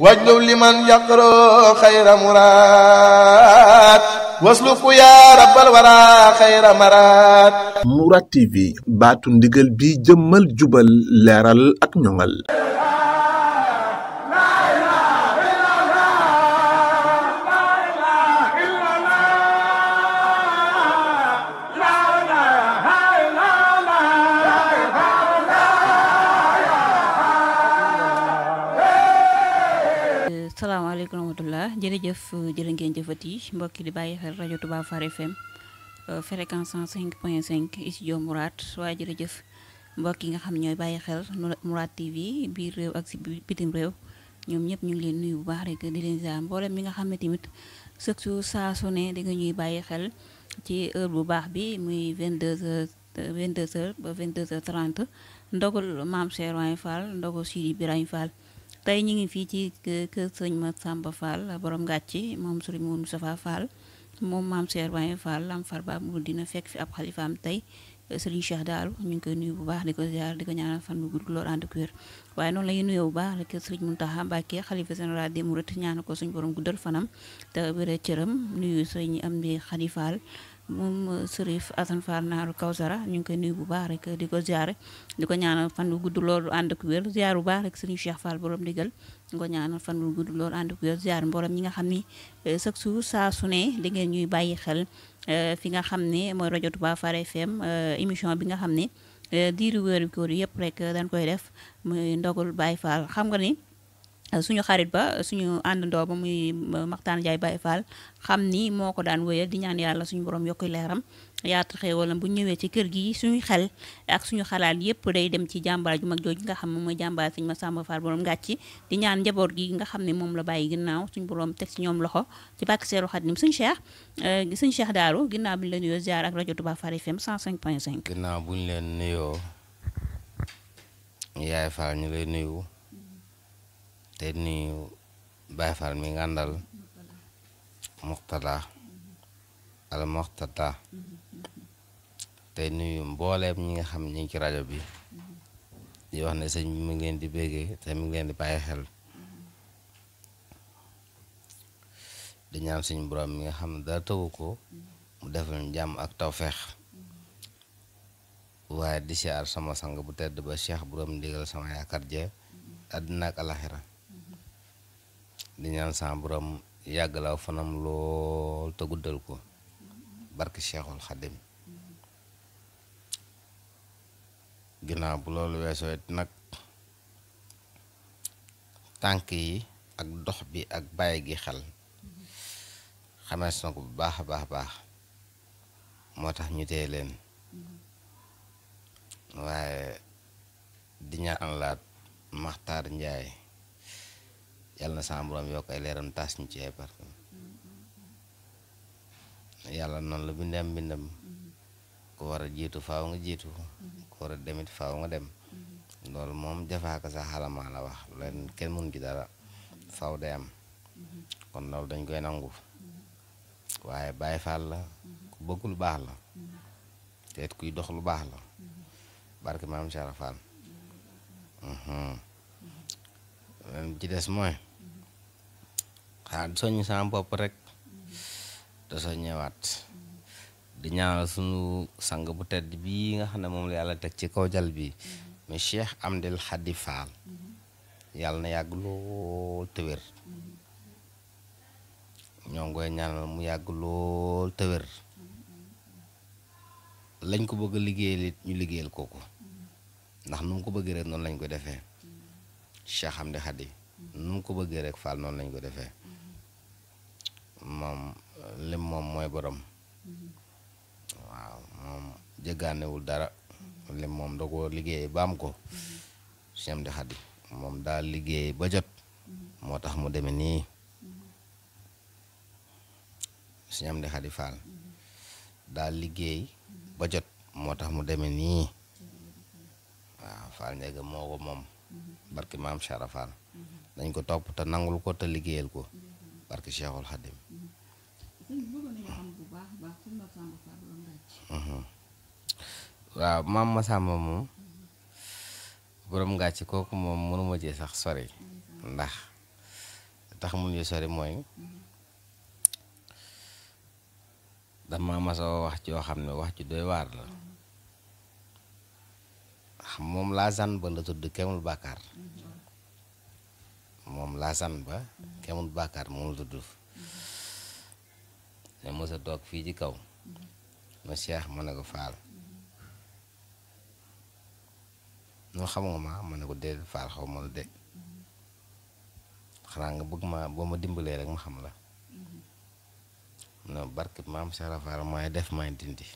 واجلب لمن يقرأ خير مراد واسلك يا رب الورى خير مراد Mourad TV baatu ndigal bi jëmmal jubal leeral ak ñoŋal. salaamaaleykum rahmatullah jërëjëf jërë ngeen jëfati mbokki di bàyyi xel rajo Touba Far FM fréquence 105.5 studio Mourad waaye jërëjëf mbokk yi nga xam ñooy bàyyi xel Mourad TV biir réew ak si bitim réew ñoom ñëpp ñu ngi leen nuyu bu baax rek di leen ziar mboolem mi nga xam ne tamit surtout saa su ne di nga ñuy bàyyi xel ci heure bu baax bi muy 22h ba 22h30 ndogul Maam Cheikh Ibrahima Fall ndogul Sidi Ibrahima Fall. tey ñu ngi fii ci kër sëñ Massamba Fall borom ngàcci moom sëriñ Moustapha Fall moom maam Cheikh Ibrahima Fall lam far ba mu dina fekk fi ab xalifaam tey sëriñ Cheikh Daaru ñu ngi koy nuyu bu baax di ko ziar di ko ñaanal fan bu gudd lool ànd ak wér waaye noonu la ñuy nuyoo bu baax rek sëriñ Mountakha Mbacké xalifa général des mourides ñaanal ko suñu borom guddal fanam te wér cëram nuyu sëriñ Amdi Khady Fall moom Sërif Assane Fall naaru Kawsara ñu ngi koy nuyu bu baax rek di ko ziare di ko ñaanal fan bu gudd loolu ànd ak wér ziar bu baax rek sëriñ Cheikh Fall borom digal di ko ñaanal fan bu gudd loolu ànd ak wér ziar mboolem ñi nga xam ni chaque jour saa su ne da ngeen ñuy bàyyi xel fi nga xam ne mooy rajo Touba Far FM émission bi nga xam ne diiru wéeru koor yëpp rek dañ koy def muy ndogul Baye Fall xam nga ni suñu xarit ba suñu àndandoo ba muy Maxtaan Njaay Baye Fall xam ni moo ko daan wéyal di ñaan yàlla suñu borom yokk leeram yaatu xéewalam bu ñëwee ci kër gi suñuy xel ak suñu xalaat yépp day dem ci jàmbaar ju mag jooju nga xam ne mooy jàmbaar Sëñ Massamba Fall borom ngàcci di ñaan njaboot gi nga xam ne moom la bàyyi ginnaaw suñu borom teg ci ñoom loxo ci bàkk Seeru Xaadim suñu Cheikh Daaru ginnaaw bi ñu la nuyoo ziar ak rajo Touba Far FM 105.5. ginnaaw bu ñu leen nuyoo yaay Fall ñu lay nuyu te nuyu Baye Fall mi nga àndal Muxtada al Muxtada te nuyu mbooleem ñi nga xam ñi ngi ci rajo bi di wax ne sëñ bi mi ngi leen di béggee te mi ngi leen di bàyyi xel di ñaan suñu borom mi nga xam ne dara tëwu ko mu defal ñu jàmm ak tawfeex waaye di siyaar sama sang bu tedd ba Cheikh borom ndigal sama yaakaar je àddina ak alaxira di ñaan sama borom yàggalaw fanam lool te guddal ko barke Cheikhul Khadim ginnaaw bu loolu weesoo it nag tànk yi ak dox bi ak bàyyi gi xel xamees na ko bu baax a baax moo tax ñu téye leen waaye di ñaan laat Maxtaar Njaay yàlla na sama borom yokk ay leeram taas ñu ci ay barke yàlla noonu la mbindam ku war a jiitu faaw nga jiitu ku war a demit faaw nga dem loolu moom jafaaka sa xalamaa la wax leen kenn mënu ci dara faaw day am kon loolu dañ koy nangu waaye Baye Fall la ku bëgg lu baax la te it kuy dox lu baax la barke maam Cheikh Fall leen ci des mooy xanaa soññ sama bopp rek te soññewaat di ñaanal sunu sang bu tedd bii nga xam ne moom la yàlla teg ci kaw jal bi mais Cheikh Amdi Khady Fall yàlla na yàgg lool te wér ñoo ngi koy ñaanal mu yàgg lool te wér lañ ko bëgg a liggéeyal it ñu liggéeyal kooku ndax nu mu ko bëggee rek noonu lañ ko defee Cheikh Amdi Khady nu mu ko bëggee rek Fall noonu lañ ko defee moom lim moom mooy borom waaw moom jëggaanewul dara lim moom da ko liggéey ba am ko Cheikh Amdi Khady moom daal liggéey ba jot moo tax mu demee nii Cheikh Amdi Khady Fall daal liggéey ba jot moo tax mu demee nii waaw Fall Ndiaga moo ko moom barki maam Cheikh Fall dañ ko topp te nangul ko te liggéeyal ko barki Cheikhul Khadim waaw maam Massamba moom borom ngàcc kooku moom mënuma ci sax sori ndax tax mun ñu sori mooy dama mas a wax joo xam ne wax ci doy waar la xam moom Laasaan ba la tudd Kemul Bakar moom Laasaan ba Kemul Bakar moom la tudd ne mës a toog fii ci kaw ma Cheikh ma ne ko Faal noo xam nga ma ne ko déedéet Faal xaw ma la de xanaa nga bëgg ma boo ma dimbalee rek ma xam la non barke maam Cheikh Faal mooy def may dindi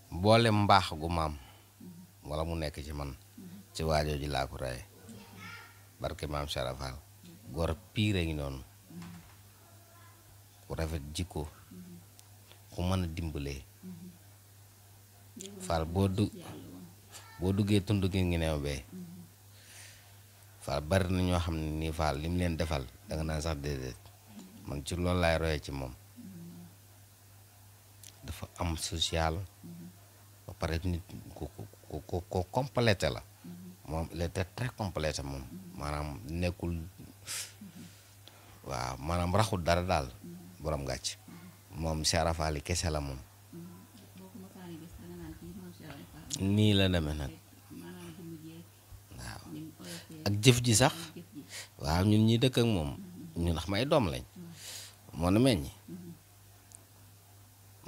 boole mbaax gu maam wala mu nekk ci man ci waajoo ji laa ko reye barke maam Cheikh Faal gor piire ngi noonu ku rafet jikko ku mën a dimbalee Faal boo duggee tund gi ngi neew bee Faal bari na ñoo xam ne nii Faal li mu leen defal danga naan sax déedéet man ci loolu laay royee ci moom dafa am social ba pare nit ko complété la moom il était très complété moom maanaam nekkul waaw maanaam raxul dara daal borom gàcc moom Cheikh Faal yi kese la moom nii la demee nag waaw ak jëf ji sax waaw ñun ñi dëkk ak moom ñun ndax may doom lañ moo nu meññ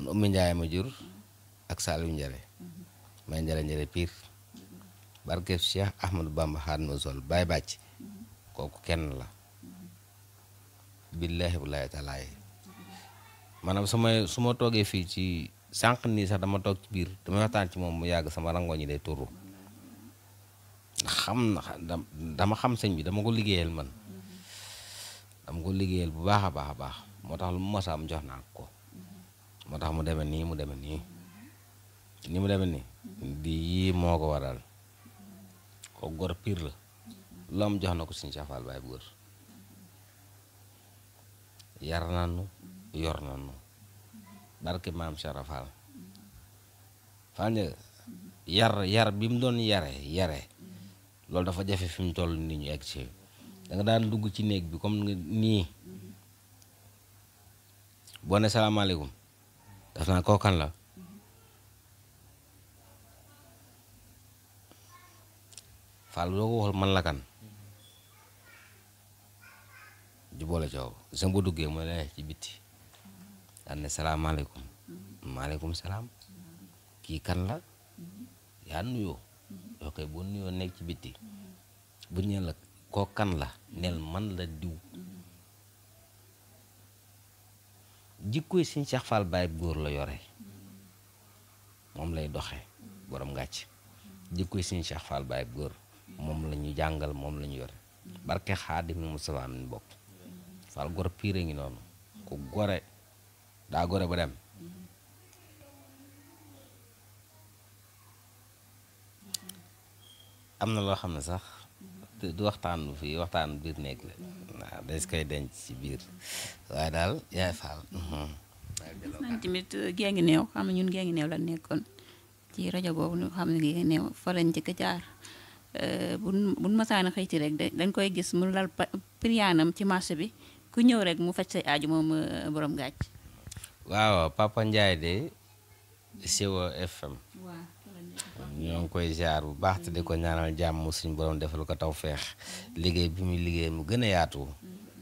mun Oumy Ndiaye ma jur ak Saliou Njare may njare piir barke Cheikh Ahmadou Bamba Xaadimu Rasuul Baay Bàcc kooku kenn la billaahi wallaahi taalaa maanaam su ma toogee fii ci sànq nii sax dama toog ci biir damay waxtaan ci moom mu yàgg sama rangoo ñi day turu dama xam sëñ bi dama ko liggéeyal man dama ko liggéeyal bu baax a baax a baax moo tax lu mu mos a am jox naa ko moo tax mu demee nii mu demee nii ni mu demee nii di yii moo ko waral ko gor piir la lu am jox na ko Sëñ Cheikh Fall Baye bu wër yar nañu yor nañu barke maam Cheikh Fall Fall yar bi mu doon yare loolu dafa jafe fi mu toll nit ñu egg ci da nga daan dugg ci néeg bi comme nii boo ne salaamaaleykum daf naa kookan la Fall doo ko waxal man la kan ju boole coow sa bu duggee mu ne ci bitti daan ne salaamaaleykum maaleykum salaam kii kan la yaa nuyoo yoo koy boo nuyoo nekk ci bitti bu ñëwee la koo kan la nel man la diw jikkoy Sëñ Cheikh Fall Baye góor la yore moom lay doxe borom ngàcc jikkoy Sëñ Cheikh Fall Baye góor moom la ñu jàngal moom la ñu yore barke Xaadimu Mustafaa min bokk Fall gor piire ngi noonu ku gore daa gore ba dem am na loo xam ne sax du waxtaan fii waxtaan biir néeg la waaw dañ koy denc ci biir waaye daal yaay Fall gis nañ tamit gée ngi neew xam ne ñun gée ngi neew la nekkoon ci rajo boobu ñu xam ne gée ngi neew fa lañ njëkk a jaar buñ masaana xëyti rek dañ koy gis mu lal priyaanam ci marché bi ku ñëw rek mu faj say aaju moom borom gàcc waaw Papa Ndiaye de Siwo FM ñoo ngi koy ziar bu baax te di ko ñaanal jàmm suñu borom defal ko taw feex liggéey bi muy liggéey mu gën a yaatu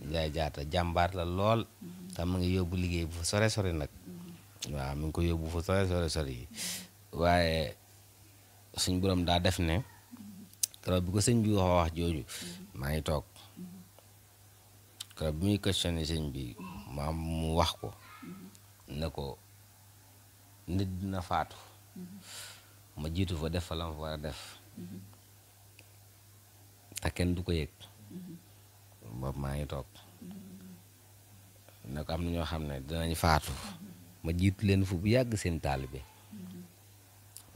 Ndiaye jaata jàmbaar la lool te mu ngi yóbbu liggéey bu fa sore nag waaw mu ngi ko yóbbu fa sore yi waaye suñu borom daa def ne keroog bi ko sëñ bi wax jooju maa ngi toog keroog bi muy questionné sëñ bi maam mu wax ko ne ko nit dina faatu ma jiitu fa def fa la ma fa war a def te kenn du ko yëg boobu maa ngi toog ne ko am na ñoo xam ne dinañ faatu ma jiitu leen fu bu yàgg seen taalibe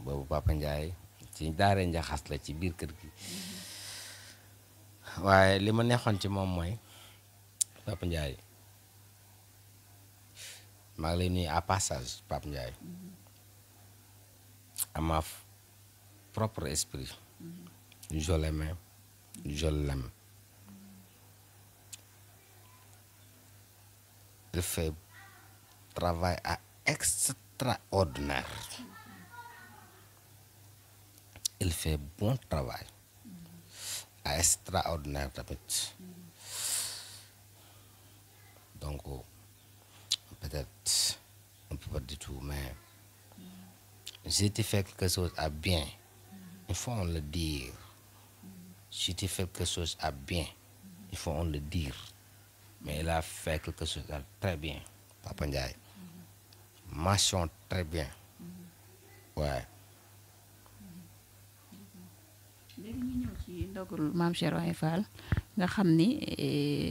boobu Papa Ndiaye ci daaree njaxas la ci biir kër gi waaye li ma neexoon ci moom mooy Papa Ndiaye maa ngi lay nuyu à passage Papa Ndiaye à ma propre esprit je l'aimais, je l'aime. Il fait travail extraordinaire. Il fait bon travail extraordinaire tamit. Donc peut-être on peut pas du tout, mais si tu fais quelque chose à bien, il faut on le dire. Si tu fais quelque chose à bien, il faut on le dire. Mais il a fait quelque chose à très bien, Papa Ndiaye. Mention très bien. Ouais. léegi ñu ñëw ci ndogul maam Cheikh Ibrahima Fall nga xam ni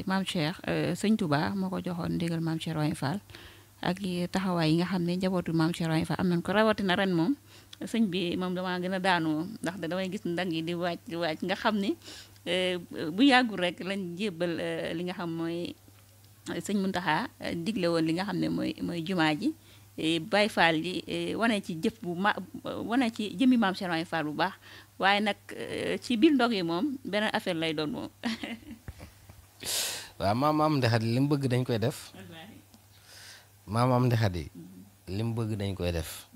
maam Cheikh sëñ Touba moo ko joxoon ndigal maam Cheikh Ibrahima Fall ak taxawaay yi nga xam ne njabootu maam Cheikh Ibrahima Fall am nañ ko rawatina ren moom sëñ bi moom damaa gën a daanu ndax damay gis ndang yi di wàcc nga xam ni bu yàggul rek lañ jébbal li nga xam mooy sëñ Muntaxa digle woon li nga xam ne mooy jumaa ji Baay Faal ji wane ci jëf wane ci jëmmi maam Cheikh Ibrahima Fall bu baax waaye nag ci biir ndog yi moom beneen affaire lay doon moom. waaw maam Ndeye Khady li mu bëgg dañ koy def. maam Ndeye Khady li mu bëgg dañ koy def.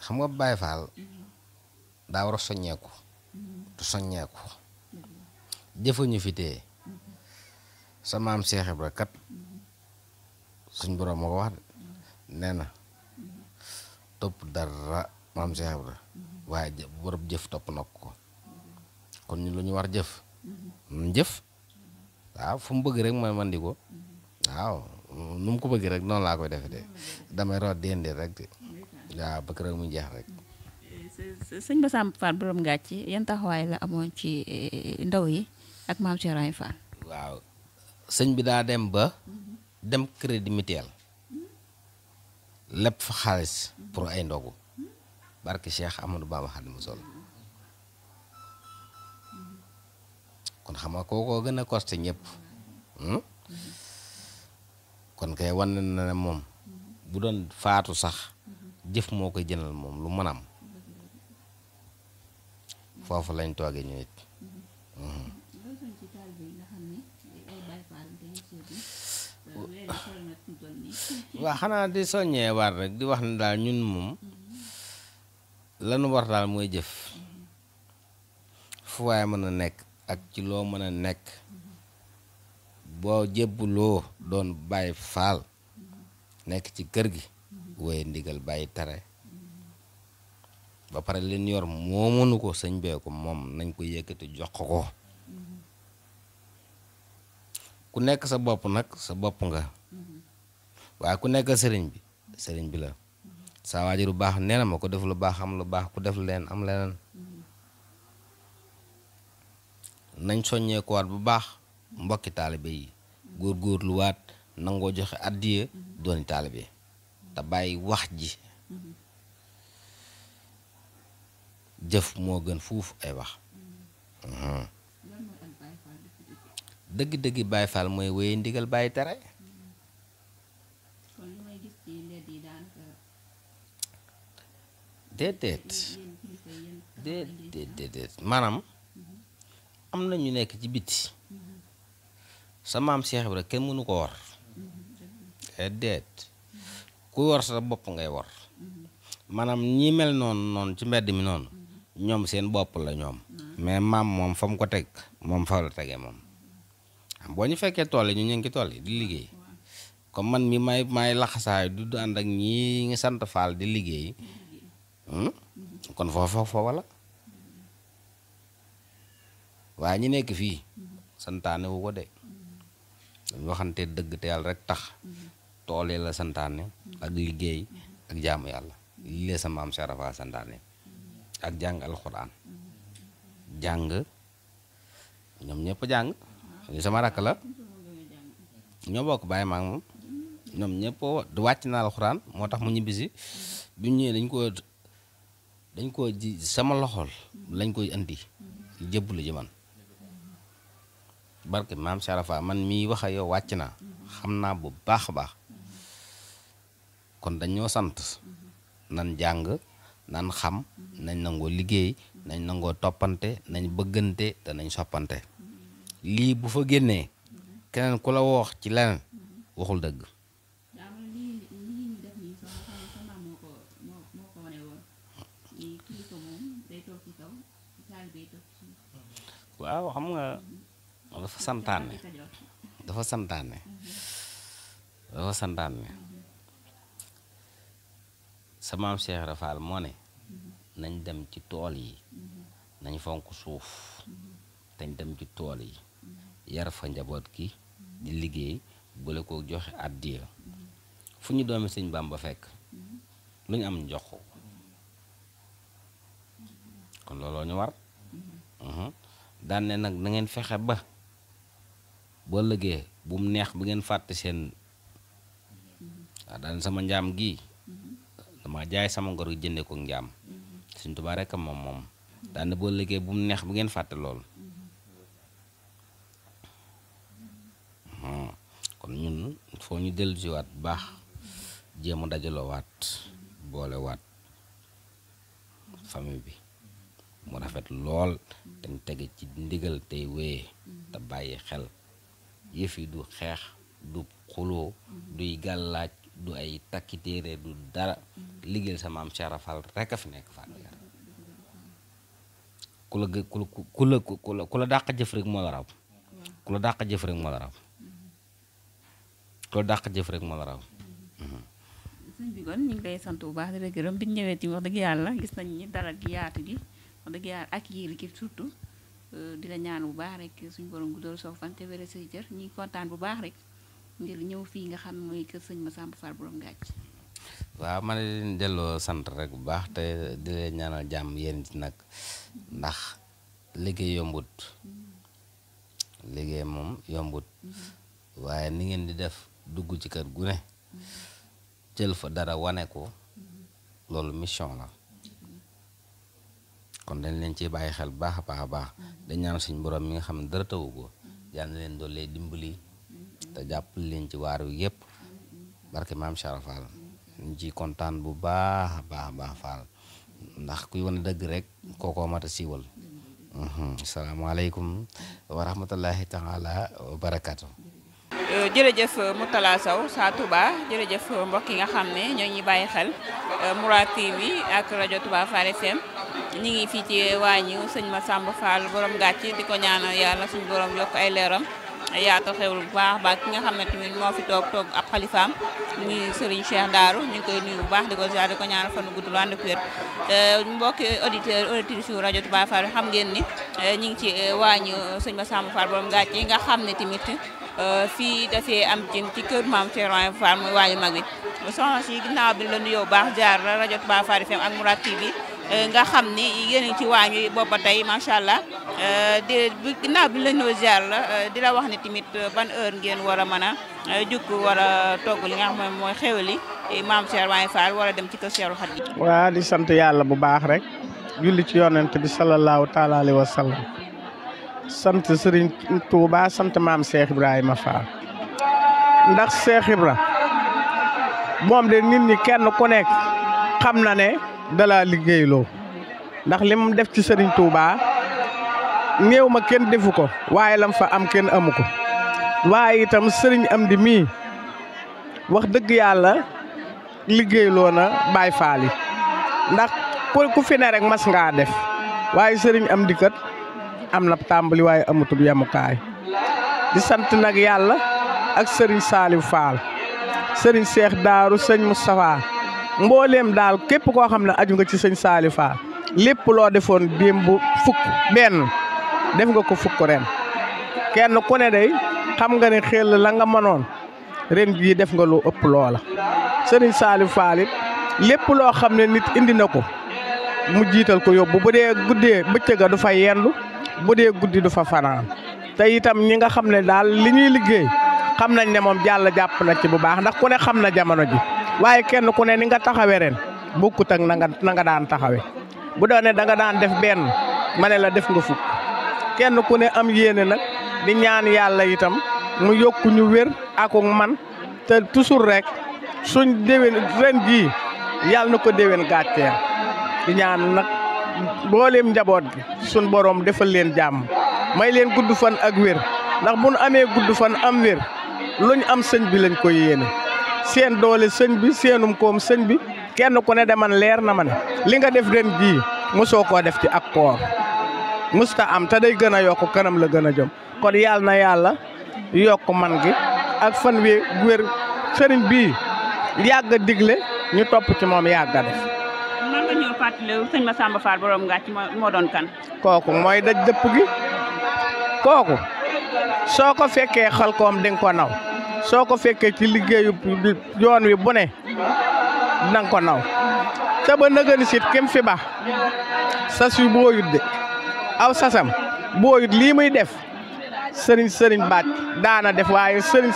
xam nga Baay Faal daa war a soññeeku. du soññeeku. jëfuñu fi tee. sa maam Cheikh Ibra kat suñ borom moo ko wax nee na topp dara maam Cheikh Ibra waaye borom jëf topp na ko kon ñu lu ñu war jëf ñu jëf waaw fu mu bëgg rek mooy man di ko waaw nu mu ko bëgg rek noonu laa koy defe de damay root déndee rek de waaw bëgg rek mu jeex rek. sëñ Massamba Fall borom ngàcc yan taxawaay la amoon ci ndaw yi ak maam Cheikh Ibrahima Fall. waaw sëñ bi daa dem ba dem crédit mutuel lépp fa xaalis pour ay ndogu barke Cheikh Amadou Bamba Xaadimu Rasuul kon xam nga kookoo gën a costé ñëpp kon kay wan na ne moom bu doon faatu sax jëf moo koy jënal moom lu mën am foofu lañ toogee ñu nit waaw xanaa di soññee war rek di wax ne daal ñun moom lanu war daal mooy jëf fu waaye mën a nekk ak ci loo mën a nekk boo jébbuloo doon Baay Faal nekk ci kër gi woye ndigal bàyyi tere ba pare leen yor moo mënu ko sëñ bee ko moom nañ ko yëkkati jox ko ku nekk sa bopp nag sa bopp nga waaye ku nekk sëriñ bi la saa waajur bu baax nee na ma ko def lu baax am lu baax ku def leen am leneen nañ soññee ko waat bu baax mbokki taalibe yi góorgóorlu waat nangoo joxe addiya dooni taalibe te bàyyi wax ji jëf moo gën fuuf ay wax dëgg-dëgg Baay Faal mooy wéye ndigal bàyyi tere déedéet maanaam am na ñu nekk ci biti sa maam Cheikh Ibra kenn mënu ko war déet ku war sa bopp ngay war maanaam ñi mel noonu ci mbedd mi noonu ñoom seen bopp la ñoom mais maam moom fa mu ko teg moom fa la tegee moom boo ñu fekkee tool yi ñu ngi tool yi di liggéey comme man mi may laxasaay du ànd ak ñi ngi sant Faal di liggéey kon foofa wala waaye ñi nekk fii santaane wu ko de dañu waxante dëgg te yàlla rek tax tool yi la santaane ak liggéey ak jaamu yàlla lii lee sa maam Cheikh Rafa santaane ak jàng alxuraan jàng ñoom ñëpp jàng ñu sama rakk la ñoo bokk bàyyi ma ak moom ñoom ñëpp wàcc na alxuraan moo tax mu ñibbisi bi mu ñëwee dañ ko ji sama loxol lañ koy indi jëbb la ji man barke maam Cheikh Rafa man mii wax ak yow wàcc naa xam naa bu baax a baax kon dañoo sant nan jàng nan xam nañ nangoo liggéey nañ nangoo toppante nañ bëggante te nañ soppante lii bu fa génnee keneen ku la wax ci leneen waxul dëgg. waaw xam nga dafa santaane sa maam Cheikh Ibra Fall moo ne nañ dem ci tool yi nañ fonk suuf dañ dem ci tool yi yar fa njaboot gi di liggéey boole ko joxe àddiya fu ñu doomi sëñ Bàmba fekk lu ñu am jox ko kon looloo ñu war daan ne nag na ngeen fexe ba boo lëgee bu mu neex bu ngeen fàtte seen waaw daan sama njaam gi dama jaay sama ngor gi jënde ko njaam Sëñ Tuubaa rekk moom daan ne boo lëgee bu mu neex bu ngeen fàtte lool kon ñun foo ñu dellu si waat bu baax jéem a dajaloo waat boole waat famille bi mu rafet lool dañ tege ci ndigal tey wéyee te bàyyi xel yëf yi du xeex du xuloo duy gàllaaj du ay takki téere du dara liggéeyal sa maam Cheikh Ibra Fall rekk a fi nekk Fall Ndiaye ku la dàq jëf rek moo la raw ku la dàq jëf rek moo la raw sëñ bi kon ñu ngi lay sant bu baax di la gërëm bi ñu ñëwee ci wax dëgg yàlla gis nañ ni dalal gi yaatu gi wax dëgg yàlla ak yéen ki surtout di la ñaan bu baax rek suñu borom guddal soo fan te wéral say jër ñu ngi kontaan bu baax rek ngir ñëw fii nga xam mooy kër sëñ Massamba Fall borom Ngathie. waaw ma ne leen delloo sant rek bu baax te di leen ñaanal jàmm yéen ci nag ndax liggéey yombut liggéey moom yombut waaye ni ngeen di def dugg ci kër gu ne jël fa dara wane ko loolu mission la kon dañ leen ciy bàyyi xel baax a baax dañ ñaan suñ borom mi nga xam ne dara tawu ko yal na leen doole dimbali te jàppale leen ci waar wi yëpp barke maam Cheikh Ibra Fall ñu ciy kontaan bu baax a baax Fall ndax kuy wane dëgg rek kookoo mat a siiwal. asalaamaaleykum wa rahmatullahi taala wa barakaatu. jërëjëf Mourtalla Sow saa Touba jërëjëf mbokk yi nga xam ne ñoo ñuy bàyyi xel Mourad TV ak rajo Touba Fall FM ñi ngi fii ci waañu sëñ Massamba Fall borom Ngathie di ko ñaanal yàlla suñu borom yokk ay leeram yaatu xewul bu baax ki nga xam ne tamit moo fi toog ab xalifaam muy Serigne Cheikh Darou ñu ngi koy nuyu bu baax di ko ziar di ko ñaanal fan gudd lu ànd ak wér mbokki auditrice yu rajo Touba Fall xam ngeen ni ñi ngi ci waañu sëñ Massamba Fall borom Ngathie nga xam ne tamit fii dafee am ci kër maam Cheikh Ibra Fall muy waañu mag wi soxna si ginnaaw bi la nuyoo baax jaar la rajo Touba Fall FM ak Mourad TV nga xam ni yéen ci waañ wi booba tey macha allah ginnaaw bi la nuyoo jaar la di la wax ne tamit ban heure ngeen war a mën a jukk war a togg li nga xam ne mooy xewli maam Cheikh Ibra Fall war a dem ci kër Cheikhul Khadim. waa di sant yàlla bu baax rek julli ci yonent bi sallallahu taala alayhi wa sallam sant Serigne Touba sant maam Cheikh Ibrahima Fall ndax Cheikh Ibra moom de nit ñi kenn ku nekk xam na ne dala liggéeyloo ndax li mu def ci Serigne Touba néew ma kenn defu ko waaye lam fa am kenn amu ko waaye itam Serigne Amdi mii wax dëgg yàlla liggéeyloo na Baay Faal yi ndax ku fi ne rek mas ngaa def waaye Serigne Amdi kat am na tàmbali waaye amutub yemukaay di sant nag yàlla ak Serigne Saliou Fall Serigne Cheikh Darou sëñ Moustapha mbooleem daal képp koo xam ne aju nga ci sëñ Saliou Fall lépp loo defoon démb fukk benn def nga ko fukk ren kenn ku ne day xam nga ne xel la nga mënoon ren jii def nga lu ëpp loola Serigne Saliou Fall it lépp loo xam ne nit indi na ko mu jiital ko yóbbu bu dee guddee bëccëga du fa yendu bu dee guddi du fa fanaan te itam ñi nga xam ne daal li ñuy liggéey xam nañ ne moom jàll jàpp na ci bu baax ndax ku ne xam na jamono ji waaye kenn ku ne ni nga taxawee ren bokkut ak na nga daan taxawee bu doon ne da nga daan def benn ma ne la def nga fukk kenn ku ne am yéene nag di ñaan yàlla itam mu yokku ñu wér ak man te toujours rek suñ déwén ren jii yàlla na ko déwén gàcceel di ñaan nag mboolem njaboot gi sun borom defal leen jàmm may leen gudd fan ak wér ndax bu nu amee gudd fan am wér luñ am sëñ bi lañ ko yéene seen doole sëñ bi seenum koom sëñ bi kenn ku ne de man leer na ma ne li nga def ren jii mosoo koo def ci ak koor musta am te day gën a yokk kanam la gën a jëm kon yàlla na yàlla yokk man gi ak fan wi wér sëriñ bii yàgg a digle ñu topp ci moom yàgg a def. man nga ñëw fàttali sëñ Massamba Fall borom Ngathie moo doon kan. kooku mooy daj dëpp gi kooku soo ko fekkee xel koom di nga ko naw soo ko fekkee ci liggéeyu yoon wi bu ne danga ko naw te ba nëgëni sit kim fi ba sas yu booyut de aw sasam booyut lii muy def sëriñ baat daana def waaye sëriñ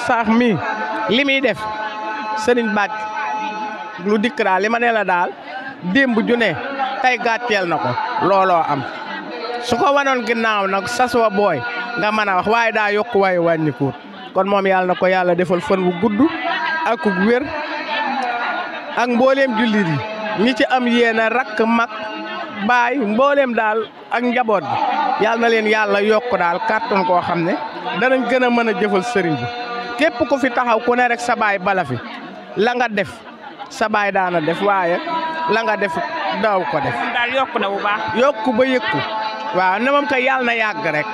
saax mi li muy def sëriñ baat lu dikk daal li ma ne la daal démb ju ne tey gàcceel na ko looloo am su ko wanoon ginnaaw nag sas wa booy nga mën a wax waaye daa yokk waaye wàññikuut kon moom yàlla na ko yàlla defal fan wu gudd ak wér ak mbooleem jullit yi ñi ci am yéena rakk mag baay mbooleem daal ak njaboot bi yàlla na leen yàlla yokk daal kàttan koo xam ne danañ gën a mën a jëfal sëriñ bi képp ku fi taxaw ku ne rek sa baay bala fi la nga def sa baay daana def waaye la nga def daaw ko def. daal yokk na bu baax. yokk ba yëkku waaw ne moom kay yàlla na yàgg rek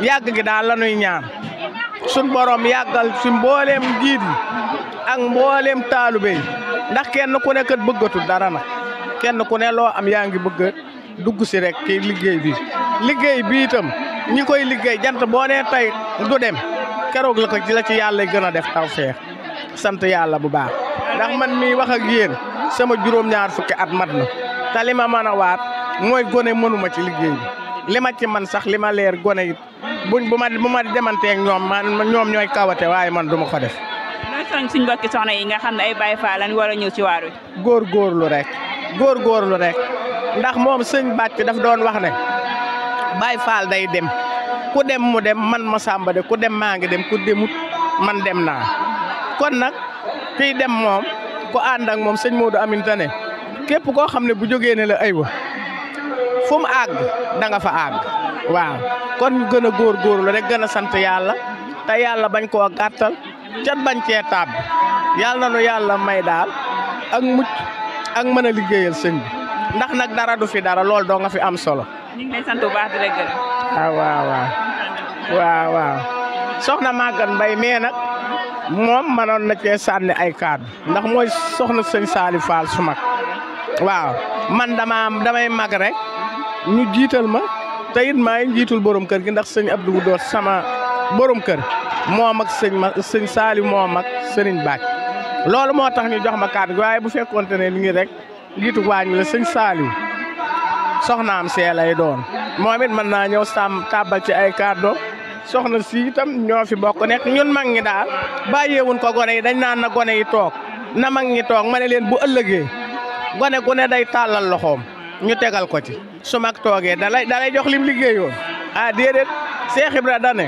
yàgg gi daal la nuy ñaan sun borom yàggal si mbooleem njiit yi ak mbooleem taalibe yi ndax kenn ku ne kat bëggatul dara nag kenn ku ne loo am yaa ngi bëgg dugg si rek ci liggéey bi itam ñi koy liggéey jant boo nee tey du dem keroog la ko ci la ci yàlla gën a def tawfeex sant yàlla bu baax ndax man mii wax ak yéen sama juróom-ñaar fukki at mat na te li ma mën a waat mooy gone mënuma ci liggéey bi li ma ci man sax li ma leer gone it bu ma demanteeg ñoom ñooy kawate waaye man duma ko def. nooy soñ suñ mbokki soxna yi nga xam ne ay Baye Fall lañ war a ñëw ci waar wi. góorgóorlu rek ndax moom sëñ Bàcc daf doon wax ne Baye Fall day dem ku dem mu dem man Massamba de ku dem maa ngi dem ku demut man dem naa kon nag kiy dem moom ku ànd ak moom sëñ Modou Aminta ne képp koo xam ne bu jógee ne la aywa fu mu àgg da nga fa àgg waaw kon ñu gën a góorgóorlu rek gën a sant yàlla te yàlla bañ koo gàttal cat bañ cee taab yàlla na nu yàlla may daal ak mucc ak mën a liggéeyal sëñ bi ndax nag dara du fi dara lool doo nga fi am solo. ñu ngi lay sant bu baax di la gërëm. waaw soxna Maguette Mbaye mee nag moom mënoon na cee sànni ay kàddu ndax mooy soxna sëñ Saliou Fall su mag waaw man damay mag rek ñu jiital ma te it maay njiitul borom kër gi ndax sëñ Abdou Doot sama borom kër moom ak sëñ Saliou moom ak sëriñ Bac loolu moo tax ñu jox ma kàddu gi waaye bu fekkoonte ne ni ngi rek njiitu waañ mi la sëñ Saliou soxnaam see lay doon moom it mën naa ñëw tàbbal ci ay kàddu soxna si itam ñoo fi bokk nekk ñun mag ñi daal bàyyeewuñ ko gone yi dañ naan na gone yi toog na mag ñi toog ma ne leen bu ëllëgee gone gu ne day tàllal loxoom ñu tegal ko ci su mag toogee dalay jox lim liggéeyoon déedéet Cheikh Ibra dane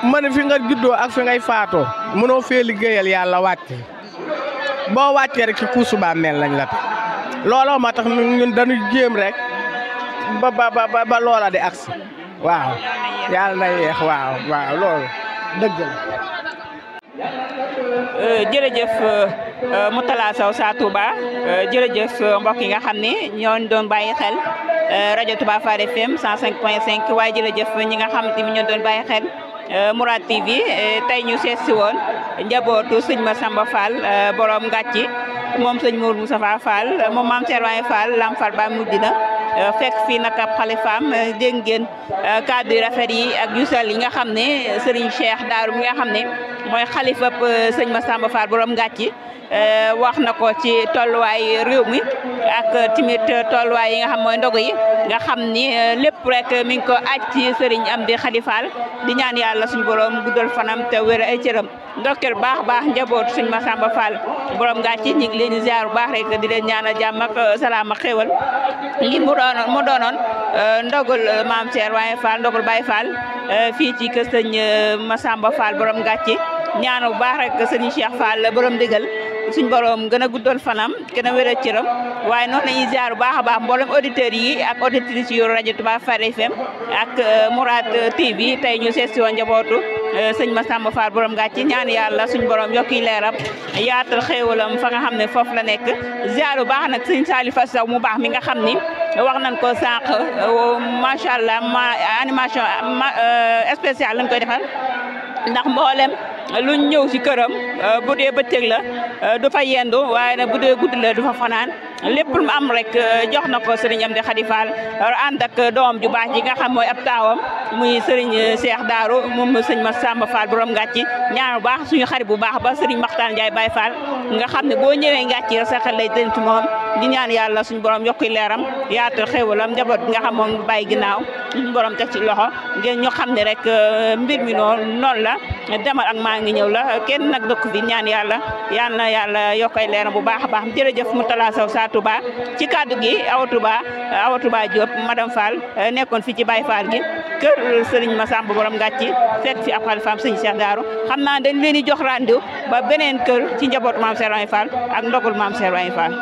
man fi nga juddoo ak fi ngay faatoo mënoo fee liggéeyal yàlla wàcc boo wàccee rek ci kuusu bàmmeel lañ la teg looloo ma tax ñun dañuy jéem rek ba loola di agsi waaw yàlla na yeex waaw loolu dëgg la. jërëjëf Moutalla Sow Sa Touba jërëjëf mbokk yi nga xam ne ñoo doon bàyyi xel rajo Touba Fall FM 105.5 waaye jërëjëf ñi nga xam ne ñoo doon bàyyi xel Mourad TV tey ñu seet si woon njabootu sëñ Massamba Fall borom Ngathie moom sëñ Mourou Moustapha Fall moom maam Serwaye Fall Lam Fall ba Mudina fekk fii nag ab xalifaam dégg ngeen kàddu yu rafet yi ak yu sell yi nga xam ne Serigne Cheikh Darou mi nga xam ne mooy xalifab sëñ Massamba Fall borom Ngathie wax na ko ci tolluwaay réew mi ak timit tolluwaay yi nga xam mooy ndogu yi nga xam ni lépp rek mi ngi ko aj ci Serigne Amdi Khady Fall di ñaan yàlla suñu borom guddal fanam te wér ay cëram ndokkeel baax njaboot sëñ Massamba Fall borom Ngathie ñu ngi leen di ziar bu baax rek di leen ñaanal jàmm ak salaam ak xéwal li mu doonoon ndogul maam Serwaye Fall ndogul Baye Fall fii ci kër sëñ Massamba Fall borom Ngathie ñaan bu baax rek sëñ Cheikh Fall borom digal suñ borom gën a guddal fanam gën a wéral cëram waaye noonu la ñuy ziar bu baax a baax mboolem auditeurs yi ak auditrices yu rajo Touba Far FM ak Mourad TV tey ñu seet si woon njabootu sëñ Massamba Fall borom gàcci ñaan yàlla suñ borom yokki leeram yaatal xéewalam fa nga xam ne foofu la nekk ziar bu baax nag sëñ Salifa Sow mu baax mi nga xam ni wax nañ ko sànq macha allah animation spéciale lañ koy defal ndax mboolem luñ ñëw ci këram bu dee bëccëg la du fa yendu waaye nag bu dee guddi la du fa fanaan lépp lu mu am rek jox na ko sëriñ Amdi Khady Fall ànd ak doom ju baax ji nga xam mooy ab taawam muy sëriñ Cheikh Darou moom sëñ Massamba Fall borom ngàcci ñaan bu baax suñu xarit bu baax ba sëriñ Maxtaan Ndiaye Baye Fall nga xam ne boo ñëwee ngàcci sa xel lay dem ci moom di ñaan yàlla suñu borom yokki leeram yaatal xéwalam njaboot nga xam moom bàyyi ginnaaw suñu borom teg ci loxo ngeen ñu xam ne rek mbir mi noonu la demal ak maa ngi ñëw la kenn nag dëkk fi ñaan yàlla yal na yàlla yokkay leeram bu baax a baax jërëjëf Moutala Sow sa Touba ci kaddu gi Awa Touba Diop madame Fall nekkoon fi ci Baye Fall gi kër Serigne Massamba borom ngàcci fekk fi ab xalifaam Serigne Cheikh Darou xam naa dañ leen di jox rendez-vous ba beneen kër ci njabootu maam Serigne Fall ak ndogul maam Serigne Fall